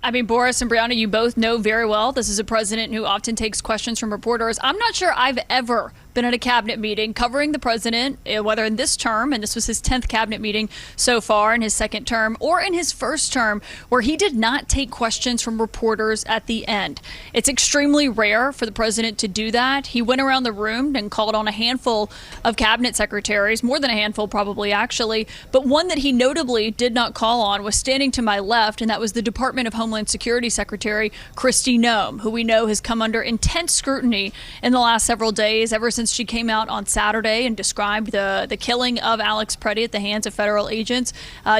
I mean, Boris and Brianna, you both know very well this is a president who often takes questions from reporters. I'm not sure I've ever been at a cabinet meeting covering the president, whether in this term, and this was his 10th cabinet meeting so far in his second term, or in his first term, where he did not take questions from reporters at the end. It's extremely rare for the president to do that. He went around the room and called on a handful of cabinet secretaries, more than a handful probably actually, but one that he notably did not call on was standing to my left, and that was the Department of Homeland Security Secretary Kristi Noem, who we know has come under intense scrutiny in the last several days, ever since she came out on Saturday and described the killing of Alex Preddy at the hands of federal agents,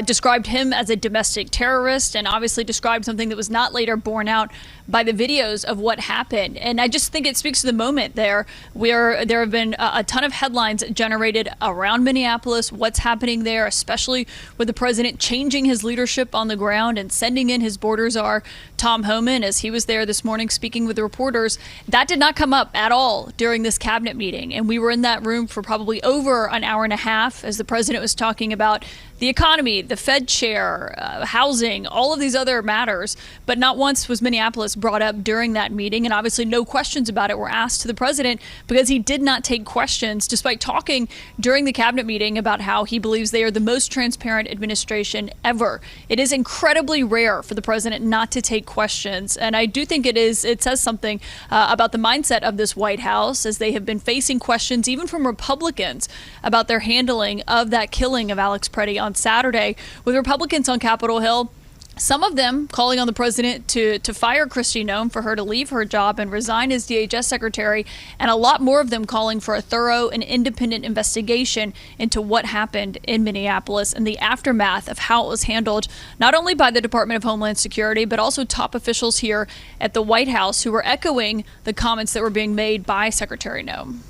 described him as a domestic terrorist, and obviously described something that was not later borne out by the videos of what happened. And I just think it speaks to the moment there where there have been a ton of headlines generated around Minneapolis, what's happening there, especially with the president changing his leadership on the ground and sending in his border czar, Tom Homan, as he was there this morning speaking with reporters. That did not come up at all during this cabinet meeting. And we were in that room for probably over an hour and a half as the president was talking about the economy, the Fed chair, housing, all of these other matters. But not once was Minneapolis brought up during that meeting. And obviously no questions about it were asked to the president because he did not take questions, despite talking during the cabinet meeting about how he believes they are the most transparent administration ever. It is incredibly rare for the president not to take questions. And I do think it says something about the mindset of this White House, as they have been facing questions even from Republicans about their handling of that killing of Alex Preddy on Saturday, with Republicans on Capitol Hill, some of them calling on the president to fire Kristi Noem, for her to leave her job and resign as DHS secretary, and a lot more of them calling for a thorough and independent investigation into what happened in Minneapolis and the aftermath of how it was handled, not only by the Department of Homeland Security, but also top officials here at the White House who were echoing the comments that were being made by Secretary Noem.